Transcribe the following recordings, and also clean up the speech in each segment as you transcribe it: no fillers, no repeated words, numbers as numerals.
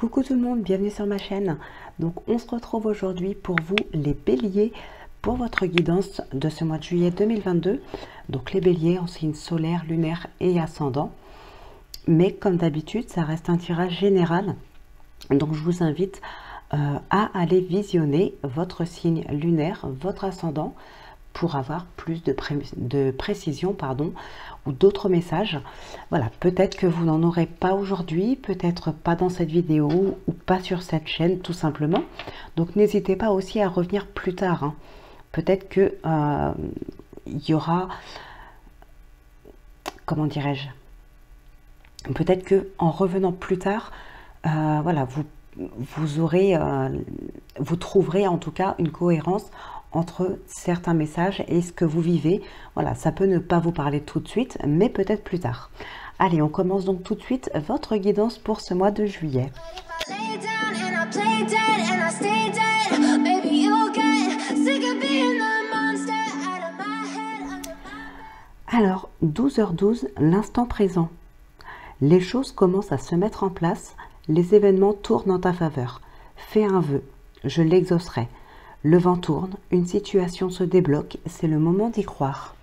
Coucou tout le monde, bienvenue sur ma chaîne. Donc on se retrouve aujourd'hui pour vous les béliers, pour votre guidance de ce mois de juillet 2022. Donc les béliers en signe solaire, lunaire et ascendant. Mais comme d'habitude, ça reste un tirage général. Donc je vous invite à aller visionner votre signe lunaire, votre ascendant, pour avoir plus de précision, ou d'autres messages. Voilà, peut-être que vous n'en aurez pas aujourd'hui, peut-être pas dans cette vidéo ou pas sur cette chaîne tout simplement. Donc n'hésitez pas aussi à revenir plus tard, hein. Peut-être que il y aura, comment dirais-je, peut-être que en revenant plus tard, voilà, vous trouverez en tout cas une cohérence entre certains messages et ce que vous vivez. Voilà, ça peut ne pas vous parler tout de suite, mais peut-être plus tard. Allez, on commence donc tout de suite votre guidance pour ce mois de juillet. Alors, 12h12, l'instant présent. Les choses commencent à se mettre en place, les événements tournent en ta faveur. Fais un vœu, je l'exaucerai. Le vent tourne, une situation se débloque, c'est le moment d'y croire.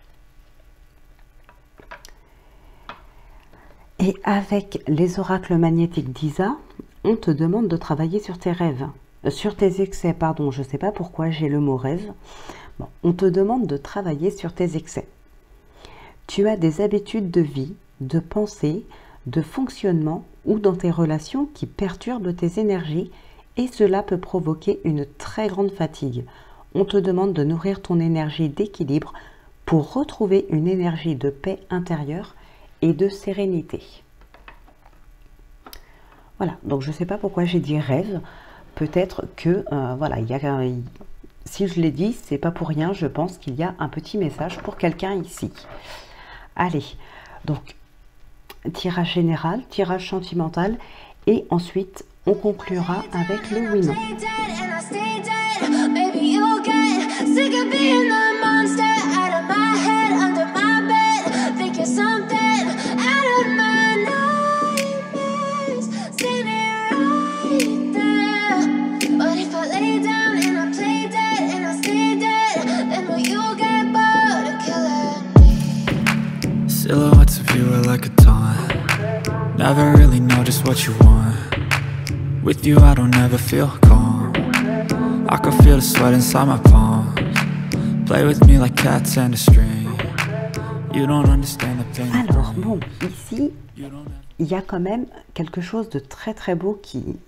Et avec les oracles magnétiques d'Isa, on te demande de travailler sur tes rêves, sur tes excès, pardon, je ne sais pas pourquoi j'ai le mot rêve. Bon, on te demande de travailler sur tes excès. Tu as des habitudes de vie, de pensée, de fonctionnement ou dans tes relations qui perturbent tes énergies et cela peut provoquer une très grande fatigue. On te demande de nourrir ton énergie d'équilibre pour retrouver une énergie de paix intérieure et de sérénité. Voilà, donc je ne sais pas pourquoi j'ai dit rêve. Peut-être que, voilà, si je l'ai dit, c'est pas pour rien. Je pense qu'il y a un petit message pour quelqu'un ici. Allez, donc, tirage général, tirage sentimental et ensuite, on conclura avec le oui-non. Silhouettes of you are like a taunt. Never really know just what you want. With you I don't ever feel calm. I can feel the sweat inside my palms. Play with me like cats and a string. You don't understand the pain. Alors bon, ici, il y a quand même quelque chose de très très beau qui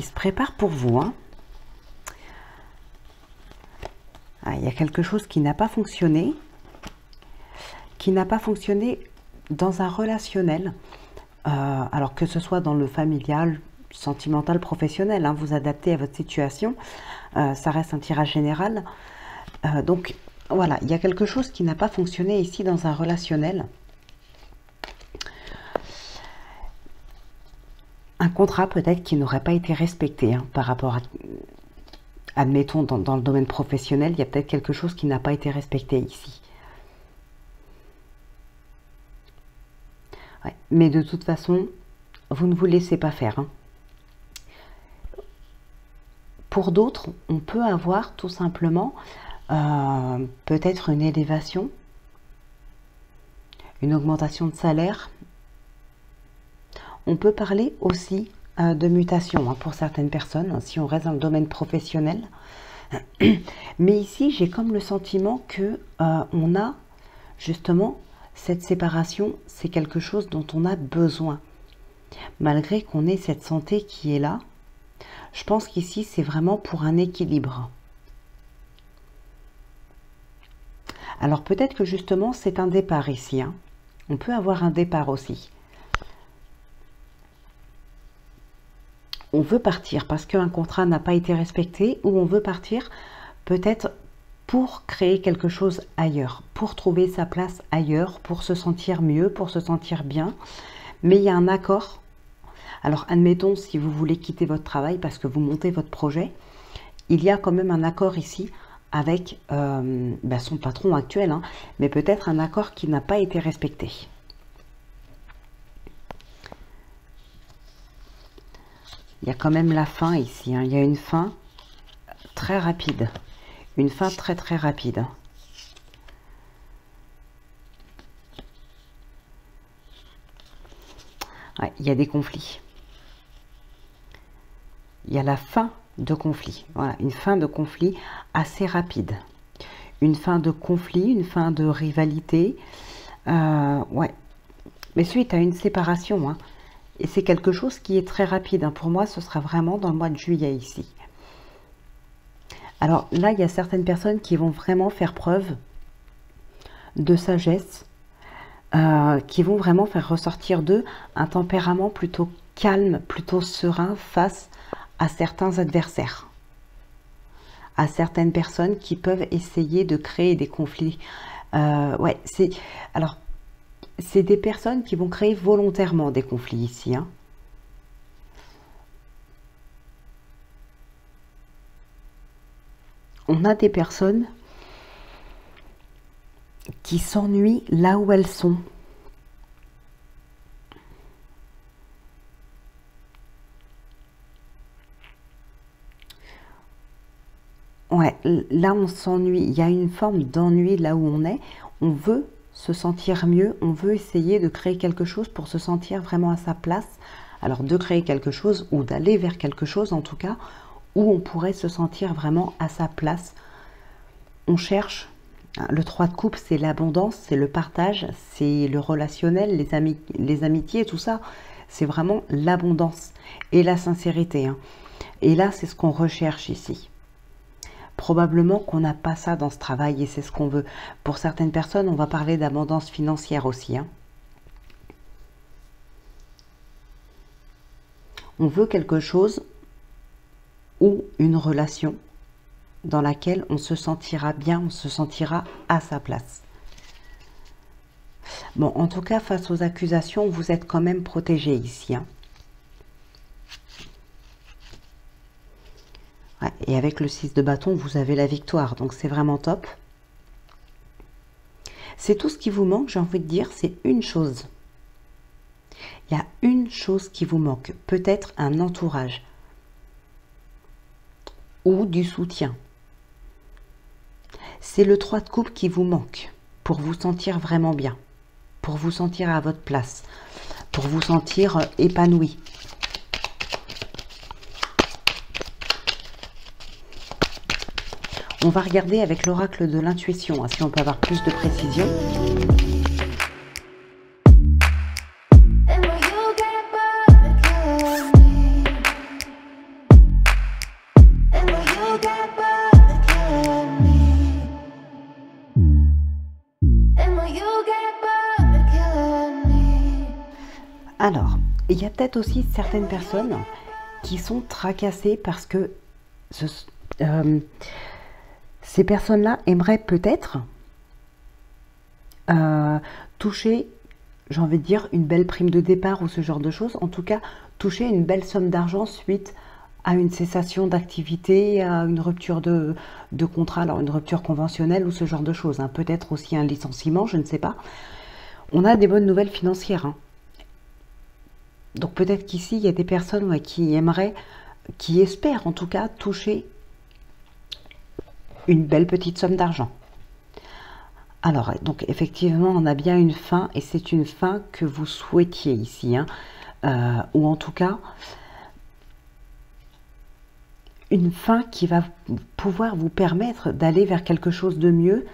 se prépare pour vous, hein. Ah, il y a quelque chose qui n'a pas fonctionné. Dans un relationnel, alors que ce soit dans le familial, sentimental, professionnel, hein, vous adaptez à votre situation, ça reste un tirage général. Donc voilà, il y a quelque chose qui n'a pas fonctionné ici dans un relationnel. Un contrat peut-être qui n'aurait pas été respecté, hein, par rapport à, admettons, dans le domaine professionnel, il y a peut-être quelque chose qui n'a pas été respecté ici. Ouais, mais de toute façon, vous ne vous laissez pas faire, hein. Pour d'autres, on peut avoir tout simplement peut-être une élévation, une augmentation de salaire. On peut parler aussi de mutation, hein, pour certaines personnes, si on reste dans le domaine professionnel. Mais ici, j'ai comme le sentiment que on a justement cette séparation, c'est quelque chose dont on a besoin. Malgré qu'on ait cette santé qui est là, je pense qu'ici, c'est vraiment pour un équilibre. Alors peut-être que justement, c'est un départ ici, hein. On peut avoir un départ aussi. On veut partir parce qu'un contrat n'a pas été respecté, ou on veut partir peut-être pour créer quelque chose ailleurs, pour trouver sa place ailleurs, pour se sentir mieux, pour se sentir bien. Mais il y a un accord. Alors, admettons, si vous voulez quitter votre travail parce que vous montez votre projet, il y a quand même un accord ici avec son patron actuel, hein, mais peut-être un accord qui n'a pas été respecté. il y a quand même la fin ici, hein. Il y a une fin très rapide. Une fin très très rapide. Ouais, il y a des conflits. Il y a la fin de conflit. Voilà, une fin de conflit assez rapide. Une fin de conflit, une fin de rivalité. Ouais. Mais suite à une séparation, hein. Et c'est quelque chose qui est très rapide, hein. Pour moi, ce sera vraiment dans le mois de juillet ici. Alors là, il y a certaines personnes qui vont vraiment faire preuve de sagesse, qui vont vraiment faire ressortir d'eux un tempérament plutôt calme, plutôt serein face à certains adversaires, à certaines personnes qui peuvent essayer de créer des conflits. Ouais, c'est des personnes qui vont créer volontairement des conflits ici, hein. On a des personnes qui s'ennuient là où elles sont. Ouais, là on s'ennuie, il y a une forme d'ennui là où on est. On veut se sentir mieux, on veut essayer de créer quelque chose pour se sentir vraiment à sa place. Alors de créer quelque chose ou d'aller vers quelque chose en tout cas, où on pourrait se sentir vraiment à sa place. On cherche, le 3 de coupe, c'est l'abondance, c'est le partage, c'est le relationnel, les amitiés, tout ça. C'est vraiment l'abondance et la sincérité, hein. Et là, c'est ce qu'on recherche ici. Probablement qu'on n'a pas ça dans ce travail et c'est ce qu'on veut. Pour certaines personnes, on va parler d'abondance financière aussi, hein. On veut quelque chose ou une relation dans laquelle on se sentira bien, on se sentira à sa place. Bon, en tout cas, face aux accusations, vous êtes quand même protégé ici, hein. Ouais, et avec le 6 de bâton, vous avez la victoire, donc c'est vraiment top. C'est tout ce qui vous manque, j'ai envie de dire, c'est une chose. Il y a une chose qui vous manque, peut-être un entourage ou du soutien. C'est le 3 de coupe qui vous manque pour vous sentir vraiment bien, pour vous sentir à votre place, pour vous sentir épanoui. On va regarder avec l'oracle de l'intuition, hein, si on peut avoir plus de précision. Alors, il y a peut-être aussi certaines personnes qui sont tracassées parce que ces personnes-là aimeraient peut-être toucher, j'ai envie de dire, une belle prime de départ ou ce genre de choses. En tout cas, toucher une belle somme d'argent suite à une cessation d'activité, à une rupture de contrat, alors une rupture conventionnelle ou ce genre de choses, hein. Peut-être aussi un licenciement, je ne sais pas. On a des bonnes nouvelles financières, hein. Donc peut-être qu'ici, il y a des personnes, ouais, qui aimeraient, qui espèrent en tout cas toucher une belle petite somme d'argent. Alors, donc effectivement, on a bien une fin, et c'est une fin que vous souhaitiez ici, hein, ou en tout cas, une fin qui va pouvoir vous permettre d'aller vers quelque chose de mieux.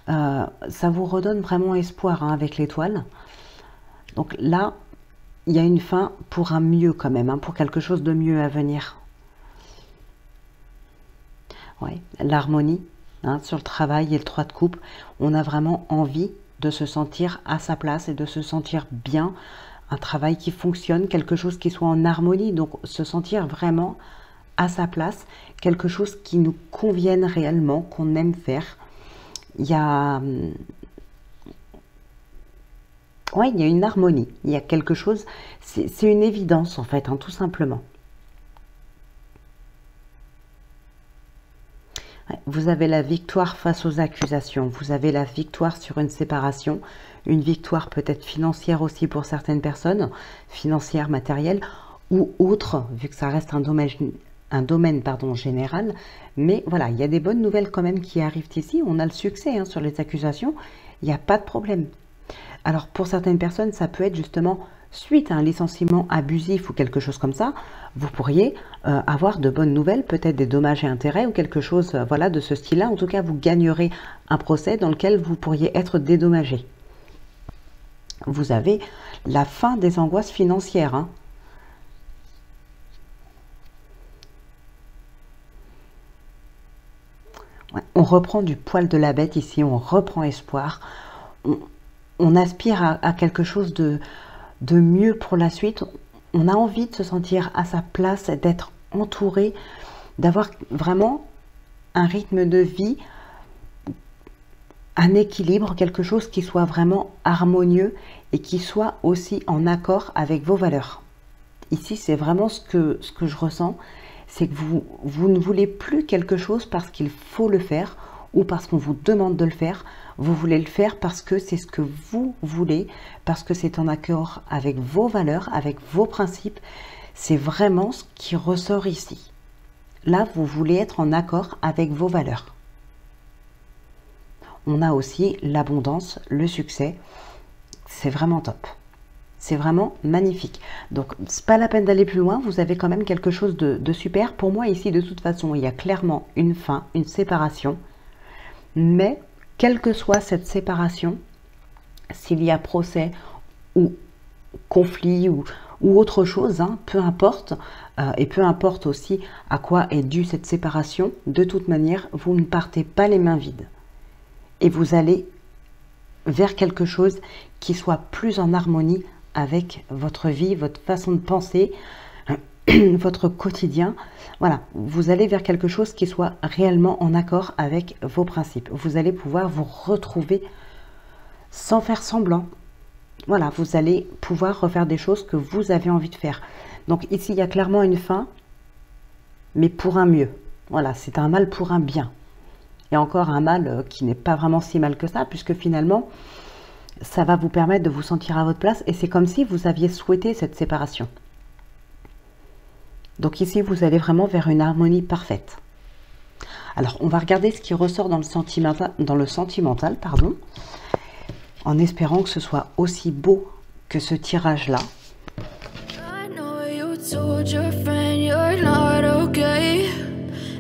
Ça vous redonne vraiment espoir, hein, avec l'étoile. Donc là, il y a une fin pour un mieux quand même, hein, pour quelque chose de mieux à venir. Ouais, l'harmonie, hein, sur le travail et le 3 de coupe, on a vraiment envie de se sentir à sa place et de se sentir bien, un travail qui fonctionne, quelque chose qui soit en harmonie, donc se sentir vraiment à sa place, quelque chose qui nous convienne réellement, qu'on aime faire. Il y a... Ouais, il y a une harmonie, il y a quelque chose, c'est une évidence en fait, hein, tout simplement. Ouais, vous avez la victoire face aux accusations, vous avez la victoire sur une séparation, une victoire peut-être financière aussi pour certaines personnes, financière, matérielle, ou autre, vu que ça reste un domaine pardon, général. Mais voilà, il y a des bonnes nouvelles quand même qui arrivent ici. On a le succès hein, sur les accusations, il n'y a pas de problème. Alors pour certaines personnes, ça peut être justement suite à un licenciement abusif ou quelque chose comme ça, vous pourriez avoir de bonnes nouvelles, peut-être des dommages et intérêts ou quelque chose voilà, de ce style-là. En tout cas, vous gagnerez un procès dans lequel vous pourriez être dédommagé. Vous avez la fin des angoisses financières. Hein. Ouais, on reprend du poil de la bête ici, on reprend espoir. On aspire à quelque chose de mieux pour la suite. On a envie de se sentir à sa place, d'être entouré, d'avoir vraiment un rythme de vie, un équilibre, quelque chose qui soit vraiment harmonieux et qui soit aussi en accord avec vos valeurs. Ici, c'est vraiment ce que je ressens, c'est que vous ne voulez plus quelque chose parce qu'il faut le faire ou parce qu'on vous demande de le faire. Vous voulez le faire parce que c'est ce que vous voulez, parce que c'est en accord avec vos valeurs, avec vos principes. C'est vraiment ce qui ressort ici. Là, vous voulez être en accord avec vos valeurs. On a aussi l'abondance, le succès. C'est vraiment top. C'est vraiment magnifique. Donc, c'est pas la peine d'aller plus loin. Vous avez quand même quelque chose de super. Pour moi, ici, de toute façon, il y a clairement une fin, une séparation. Mais, quelle que soit cette séparation, s'il y a procès ou conflit ou autre chose, hein, peu importe, et peu importe aussi à quoi est due cette séparation, de toute manière, vous ne partez pas les mains vides. Et vous allez vers quelque chose qui soit plus en harmonie avec votre vie, votre façon de penser, votre quotidien. Voilà, vous allez vers quelque chose qui soit réellement en accord avec vos principes. Vous allez pouvoir vous retrouver sans faire semblant. Voilà, vous allez pouvoir refaire des choses que vous avez envie de faire. Donc ici, il y a clairement une fin, mais pour un mieux. Voilà, c'est un mal pour un bien. Et encore un mal qui n'est pas vraiment si mal que ça, puisque finalement, ça va vous permettre de vous sentir à votre place. Et c'est comme si vous aviez souhaité cette séparation. Donc ici, vous allez vraiment vers une harmonie parfaite. Alors, on va regarder ce qui ressort dans le sentimental, pardon, en espérant que ce soit aussi beau que ce tirage-là.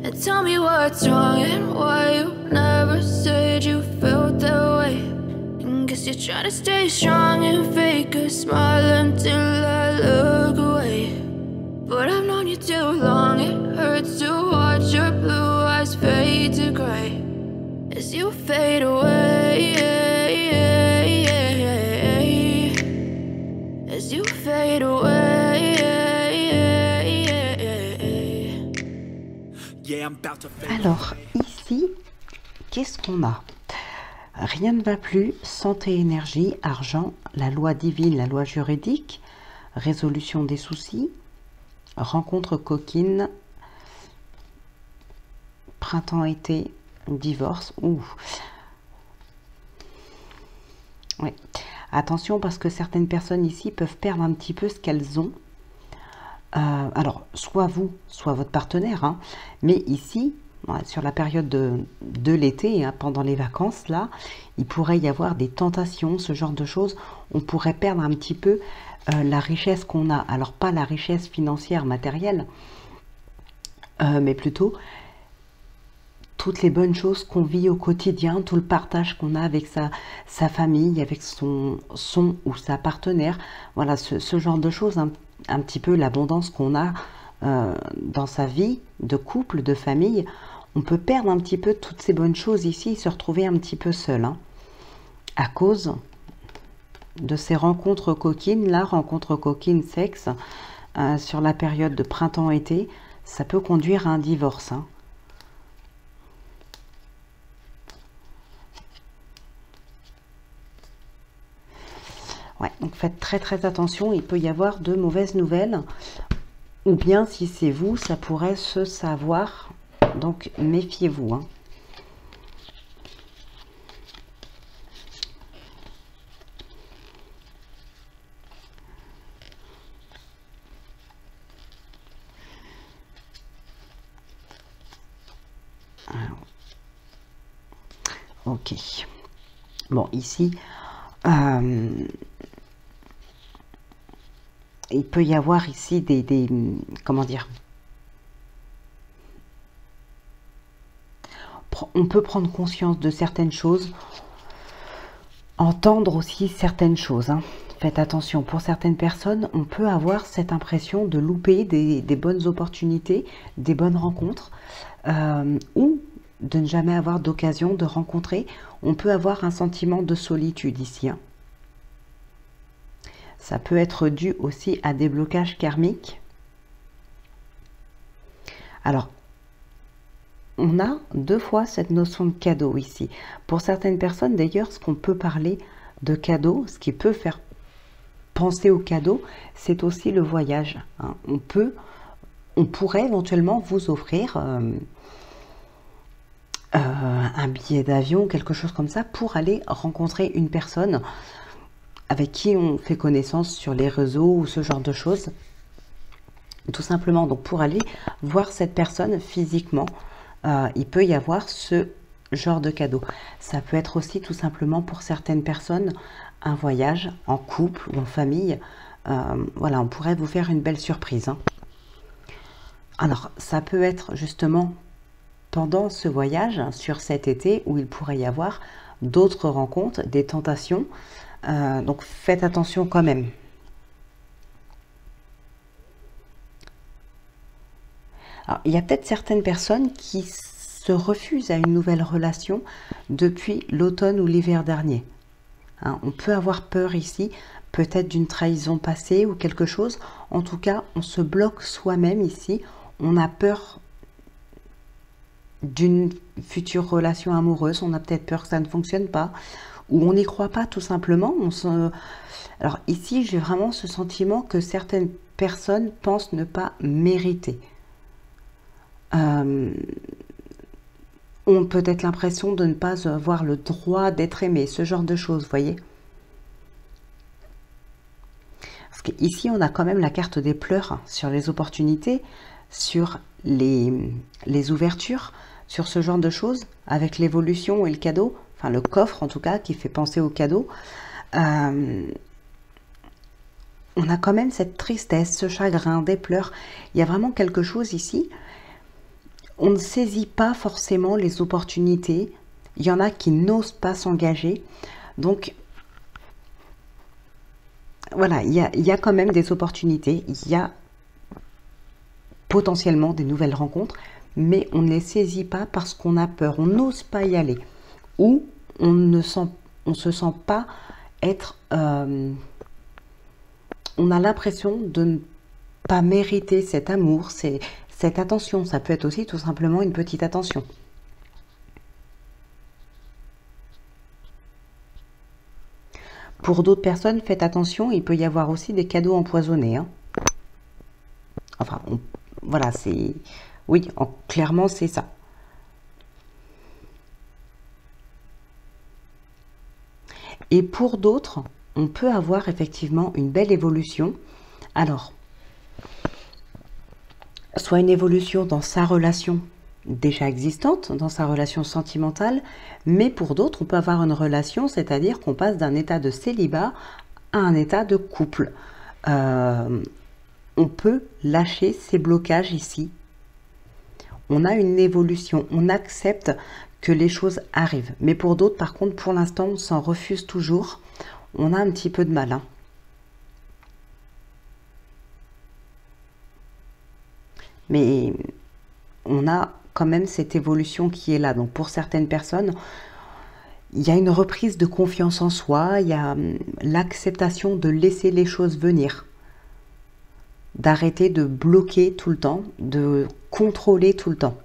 And tell me what's wrong and why you never said you felt that way. And guess you're trying to stay strong and fake a smile until I look away. But I've known you too long, it hurts to watch your blue eyes fade to gray as you fade away, as you fade away. Alors, ici, qu'est-ce qu'on a? Rien ne va plus, santé, énergie, argent, la loi divine, la loi juridique, résolution des soucis, rencontre coquine, printemps-été, divorce. Ouh. Ouais. Attention parce que certaines personnes ici peuvent perdre un petit peu ce qu'elles ont. Alors, soit vous, soit votre partenaire, hein, mais ici, sur la période de l'été, hein, pendant les vacances, là, il pourrait y avoir des tentations, ce genre de choses. On pourrait perdre un petit peu la richesse qu'on a. Alors, pas la richesse financière, matérielle, mais plutôt toutes les bonnes choses qu'on vit au quotidien, tout le partage qu'on a avec sa famille, avec son ou sa partenaire. Voilà, ce genre de choses, hein, un petit peu l'abondance qu'on a dans sa vie de couple, de famille. On peut perdre un petit peu toutes ces bonnes choses ici, se retrouver un petit peu seul, hein, à cause de ces rencontres coquines, là, rencontres coquines sexe, sur la période de printemps-été, ça peut conduire à un divorce, hein. Ouais, donc faites très très attention, il peut y avoir de mauvaises nouvelles, ou bien si c'est vous, ça pourrait se savoir, donc méfiez-vous, hein. Ok. Bon, ici, il peut y avoir ici comment dire, on peut prendre conscience de certaines choses, entendre aussi certaines choses, hein. Faites attention, pour certaines personnes, on peut avoir cette impression de louper des bonnes opportunités, des bonnes rencontres, ou de ne jamais avoir d'occasion de rencontrer. On peut avoir un sentiment de solitude ici, hein. Ça peut être dû aussi à des blocages karmiques. Alors, on a deux fois cette notion de cadeau ici. Pour certaines personnes, d'ailleurs, ce qu'on peut parler de cadeau, ce qui peut faire penser au cadeau, c'est aussi le voyage, hein. On pourrait éventuellement vous offrir un billet d'avion, quelque chose comme ça, pour aller rencontrer une personne avec qui on fait connaissance sur les réseaux ou ce genre de choses. Tout simplement, donc pour aller voir cette personne physiquement, il peut y avoir ce genre de cadeau. Ça peut être aussi tout simplement pour certaines personnes un voyage en couple ou en famille. Voilà, on pourrait vous faire une belle surprise, hein. Alors, ça peut être justement pendant ce voyage, sur cet été, où il pourrait y avoir d'autres rencontres, des tentations. Donc, faites attention quand même. Alors, il y a peut-être certaines personnes qui se refusent à une nouvelle relation depuis l'automne ou l'hiver dernier, hein. On peut avoir peur ici, peut-être d'une trahison passée ou quelque chose. En tout cas, on se bloque soi-même ici. On a peur d'une future relation amoureuse. On a peut-être peur que ça ne fonctionne pas. Ou on n'y croit pas tout simplement. Alors ici, j'ai vraiment ce sentiment que certaines personnes pensent ne pas mériter. Ont peut-être l'impression de ne pas avoir le droit d'être aimé, ce genre de choses, vous voyez. Parce qu'ici, on a quand même la carte des pleurs sur les opportunités, sur les ouvertures, sur ce genre de choses, avec l'évolution et le cadeau, enfin le coffre en tout cas, qui fait penser au cadeau. On a quand même cette tristesse, ce chagrin, des pleurs. Il y a vraiment quelque chose ici. On ne saisit pas forcément les opportunités. Il y en a qui n'osent pas s'engager. Donc, voilà, il y a quand même des opportunités. Il y a potentiellement des nouvelles rencontres, mais on ne les saisit pas parce qu'on a peur. On n'ose pas y aller. Ou on se sent pas être... on a l'impression de ne pas mériter cet amour, cette attention. Ça peut être aussi tout simplement une petite attention. Pour d'autres personnes, faites attention, il peut y avoir aussi des cadeaux empoisonnés, hein. Enfin, voilà, c'est... Oui, clairement, c'est ça. Et pour d'autres, on peut avoir effectivement une belle évolution. Alors, soit une évolution dans sa relation déjà existante, dans sa relation sentimentale, mais pour d'autres, on peut avoir une relation, c'est-à-dire qu'on passe d'un état de célibat à un état de couple. On peut lâcher ces blocages ici. On a une évolution, on accepte que les choses arrivent. Mais pour d'autres, par contre, pour l'instant, on s'en refuse toujours. On a un petit peu de mal, hein. Mais on a quand même cette évolution qui est là. Donc pour certaines personnes, il y a une reprise de confiance en soi, il y a l'acceptation de laisser les choses venir, d'arrêter de bloquer tout le temps, de contrôler tout le temps.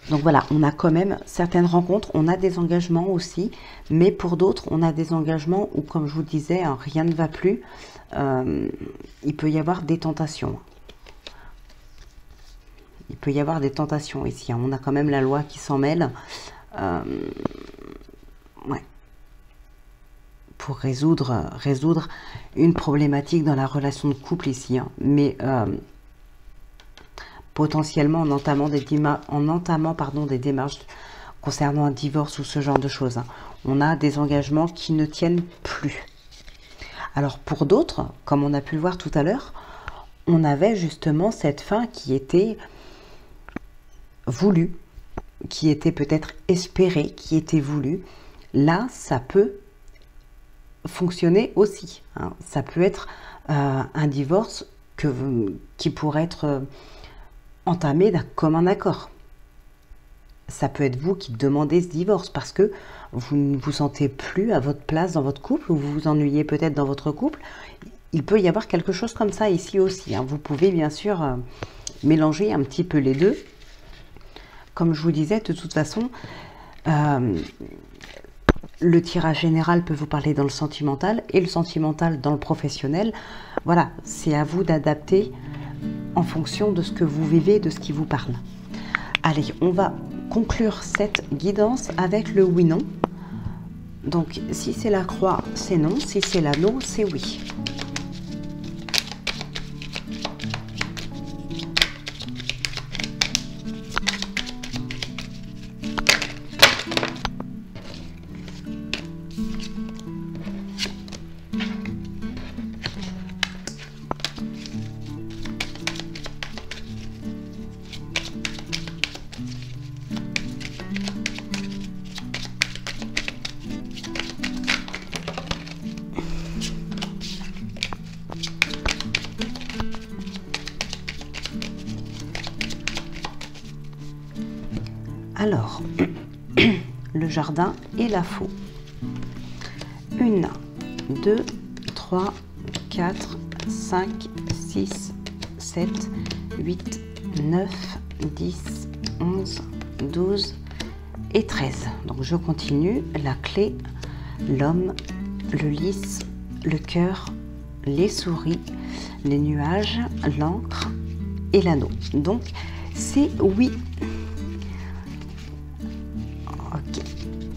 Donc voilà, on a quand même certaines rencontres, on a des engagements aussi, mais pour d'autres, on a des engagements où, comme je vous disais, hein, rien ne va plus. Il peut y avoir des tentations. Il peut y avoir des tentations ici, hein. On a quand même la loi qui s'en mêle. Ouais. Pour résoudre une problématique dans la relation de couple ici, hein. Mais potentiellement en entamant des démarches concernant un divorce ou ce genre de choses. On a des engagements qui ne tiennent plus. Alors pour d'autres, comme on a pu le voir tout à l'heure, on avait justement cette fin qui était voulue, qui était peut-être espérée, qui était voulue. Là, ça peut fonctionner aussi. Ça peut être un divorce qui pourrait être entamé d'un commun accord. Ça peut être vous qui demandez ce divorce parce que vous ne vous sentez plus à votre place dans votre couple ou vous vous ennuyez peut-être dans votre couple. Il peut y avoir quelque chose comme ça ici aussi. Vous pouvez bien sûr mélanger un petit peu les deux. Comme je vous disais, de toute façon, le tirage général peut vous parler dans le sentimental et le sentimental dans le professionnel. Voilà, c'est à vous d'adapter en fonction de ce que vous vivez, de ce qui vous parle. Allez, on va conclure cette guidance avec le oui-non. Donc, si c'est la croix, c'est non. Si c'est l'anneau, c'est oui. Alors, le jardin et la faux. 1, 2, 3, 4, 5, 6, 7, 8, 9, 10, 11, 12 et 13. Donc je continue. La clé, l'homme, le lys, le cœur, les souris, les nuages, l'encre et l'anneau. Donc c'est oui.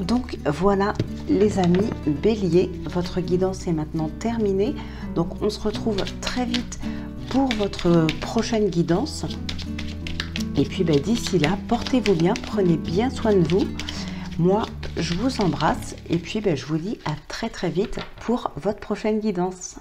Donc voilà les amis bélier, votre guidance est maintenant terminée. Donc on se retrouve très vite pour votre prochaine guidance. Et puis d'ici là, portez-vous bien, prenez bien soin de vous. Moi, je vous embrasse et puis je vous dis à très vite pour votre prochaine guidance.